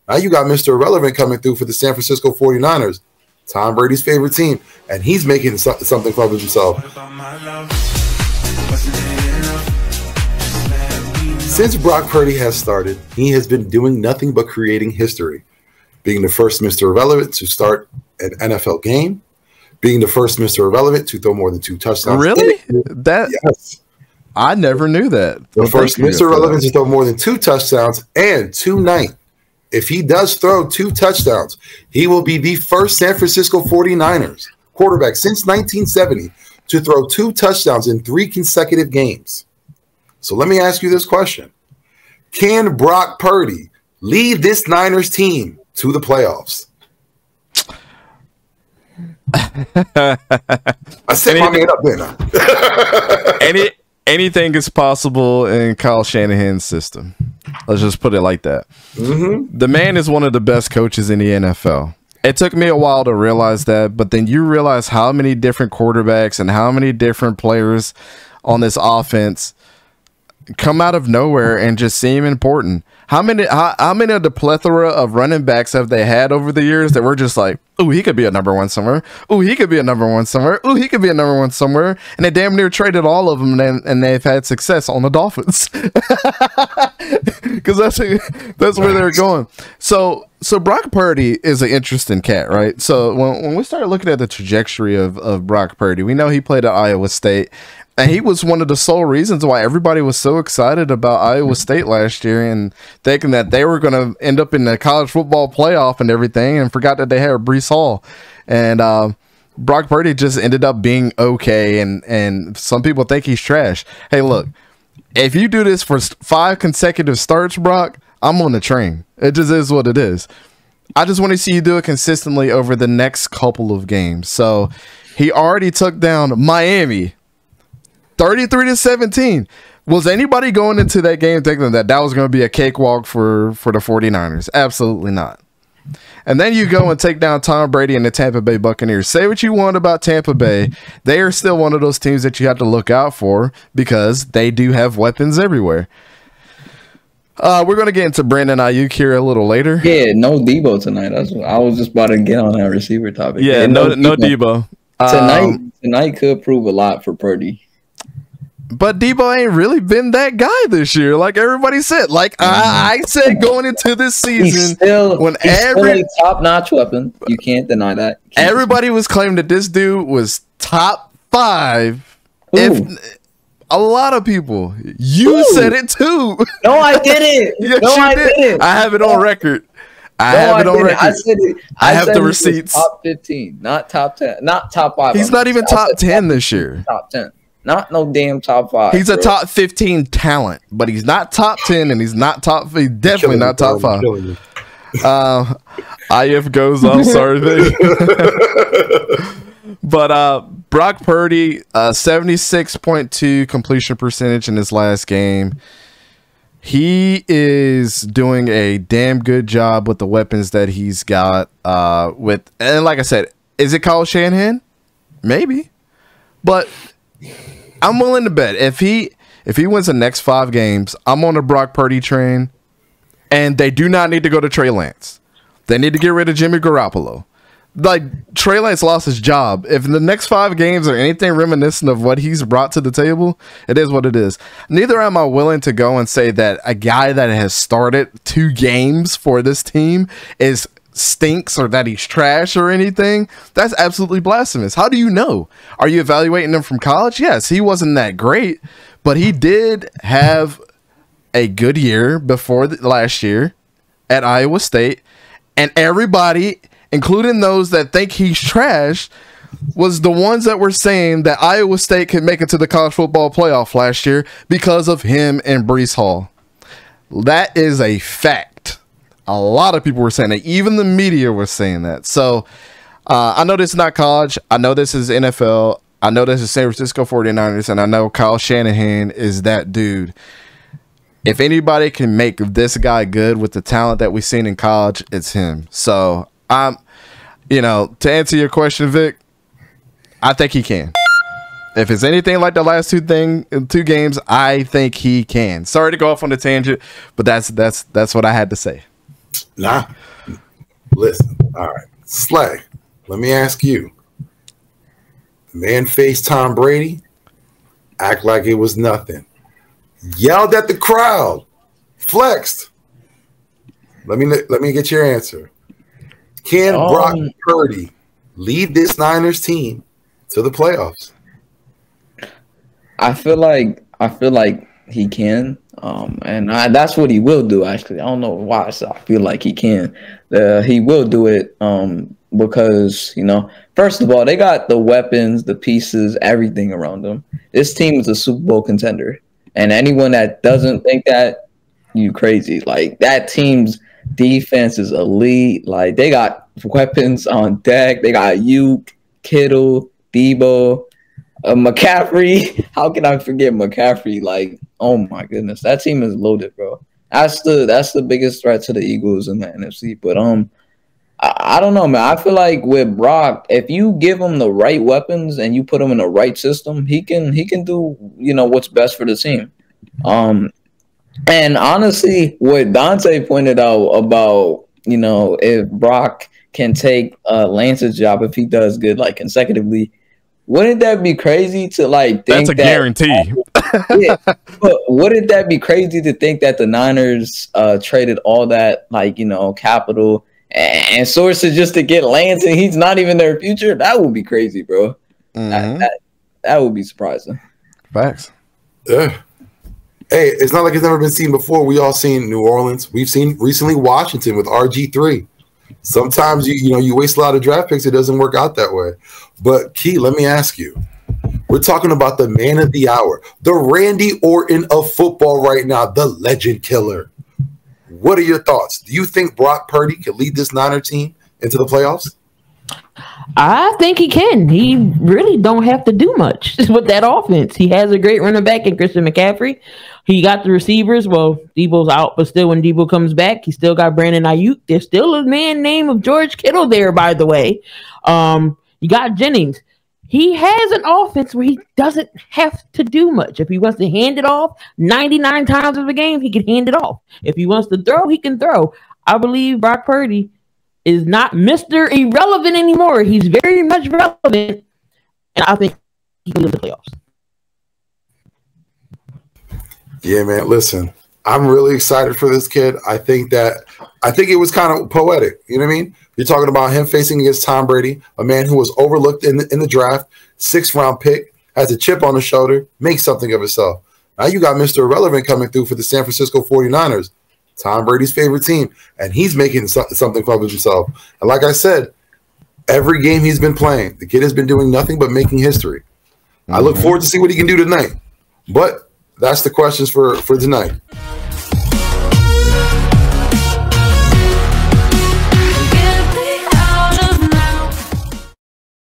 Now you got Mr. Irrelevant coming through for the San Francisco 49ers, Tom Brady's favorite team, and he's making something of himself. Since Brock Purdy has started, he has been doing nothing but creating history, being the first Mr. Irrelevant to start an NFL game, being the first Mr. Irrelevant to throw more than 2 touchdowns. Really? Yes. I never knew that. The first Mr. Irrelevant to throw more than 2 touchdowns, and tonight, if he does throw 2 touchdowns, he will be the first San Francisco 49ers quarterback since 1970 to throw 2 touchdowns in 3 consecutive games. So let me ask you this question. Can Brock Purdy lead this Niners team to the playoffs? I set my man up there. Anything is possible in Kyle Shanahan's system. Let's just put it like that. The man is one of the best coaches in the NFL. It took me a while to realize that, but then you realize how many different quarterbacks and how many different players on this offense come out of nowhere and just seem important. How many of the plethora of running backs have they had over the years that were just like, oh, he could be a #1 somewhere. Oh, he could be a #1 somewhere. Oh, he could be a #1 somewhere. And they damn near traded all of them, and they've had success on the Dolphins. Because that's where they're going. So Brock Purdy is an interesting cat, right? So when we started looking at the trajectory of Brock Purdy, we know he played at Iowa State. And he was one of the sole reasons why everybody was so excited about Iowa State last year and thinking that they were going to end up in the college football playoff and everything, and forgot that they had Breece Hall. And Brock Purdy just ended up being okay, and some people think he's trash. Hey, look, if you do this for 5 consecutive starts, Brock, I'm on the train. It just is what it is. I just want to see you do it consistently over the next couple of games. So he already took down Miami 33-17. Was anybody going into that game thinking that was going to be a cakewalk for the 49ers? Absolutely not. And then you go and take down Tom Brady and the Tampa Bay Buccaneers. Say what you want about Tampa Bay. They are still one of those teams that you have to look out for because they do have weapons everywhere. We're going to get into Brandon Ayuk here a little later. Yeah, no Debo tonight. I was just about to get on that receiver topic. Yeah, no Debo. Tonight could prove a lot for Purdy. But Debo ain't really been that guy this year, like everybody said. Like I said going into this season, he's still a top-notch weapon. You can't deny that. Everybody was claiming that this dude was top 5. If a lot of people, you said it too. No, I didn't. Yes, no, I did. didn't. I have it on record. I have it on record. I said it. I have the receipts. Top 15, not top 10, not top 5. He's not even top 10 this year. Top 10. Not no damn top 5. He's a top 15 talent, but he's not top 10, and he's definitely not top 5. IF goes off, sorry. But Brock Purdy, 76.2 completion percentage in his last game. He is doing a damn good job with the weapons that he's got. And like I said, is it Kyle Shanahan? Maybe, but I'm willing to bet if he wins the next 5 games, I'm on the Brock Purdy train, and they do not need to go to Trey Lance. They need to get rid of Jimmy Garoppolo. Like, Trey Lance lost his job. If the next 5 games are anything reminiscent of what he's brought to the table, it is what it is. Neither am I willing to go and say that a guy that has started 2 games for this team stinks or that he's trash or anything. That's absolutely blasphemous. How do you know? Are you evaluating him from college? Yes, he wasn't that great, but he did have a good year before last year at Iowa State, and everybody, including those that think he's trash, was the ones that were saying that Iowa State could make it to the college football playoff last year because of him and Breece Hall. That is a fact. A lot of people were saying that. Even the media was saying that. So I know this is not college. I know this is NFL. I know this is San Francisco 49ers. And I know Kyle Shanahan is that dude. If anybody can make this guy good with the talent that we've seen in college, it's him. So, to answer your question, Vic, I think he can. If it's anything like the last 2 games, I think he can. Sorry to go off on a tangent, but that's what I had to say. Nah. Listen. All right. Slay, let me ask you. The man faced Tom Brady, act like it was nothing. Yelled at the crowd, flexed. Let me get your answer. Can Brock Purdy lead this Niners team to the playoffs? I feel like he can, and that's what he will do. Actually, I don't know why, so I feel like he can. He will do it, because first of all, they got the weapons, the pieces, everything around them. This team is a Super Bowl contender, and anyone that doesn't think that, you crazy. Like, that team's defense is elite. Like, they got weapons on deck. They got Kittle, Debo. McCaffrey, how can I forget McCaffrey? Like, oh my goodness, that team is loaded, bro. That's the biggest threat to the Eagles in the NFC. But I don't know, man. I feel like with Brock, if you give him the right weapons and you put him in the right system, he can do what's best for the team. And honestly, what Dante pointed out about if Brock can take Lance's job if he does good like consecutively. Wouldn't that be crazy to think that's a guarantee? Yeah, but wouldn't that be crazy to think that the Niners traded all that capital and sources just to get Lance and he's not even their future? That would be crazy, bro. Mm-hmm. That would be surprising. Facts. Yeah. Hey, it's not like it's never been seen before. We all seen New Orleans. We've seen recently Washington with RG3. Sometimes you waste a lot of draft picks. It doesn't work out that way. But Key, let me ask you. We're talking about the man of the hour, the Randy Orton of football right now, the legend killer. What are your thoughts? Do you think Brock Purdy could lead this Niner team into the playoffs? I think he can. He really don't have to do much with that offense. He has a great running back in Christian McCaffrey. He got the receivers. Well, Debo's out, but still when Debo comes back, he still got Brandon Ayuk. There's still a man named of George Kittle there, by the way. You got Jennings. He has an offense where he doesn't have to do much. If he wants to hand it off 99 times of the game, he can hand it off. If he wants to throw, he can throw. I believe Brock Purdy is not Mr. Irrelevant anymore. He's very much relevant, and I think he can win the playoffs. Yeah, man. Listen, I'm really excited for this kid. I think it was kind of poetic. You know what I mean? You're talking about him facing against Tom Brady, a man who was overlooked in the draft, 6th round pick, has a chip on his shoulder, makes something of himself. Now you got Mr. Irrelevant coming through for the San Francisco 49ers, Tom Brady's favorite team, and he's making something of himself. And like I said, every game he's been playing, the kid has been doing nothing but making history. I look forward to see what he can do tonight. But that's the questions for tonight.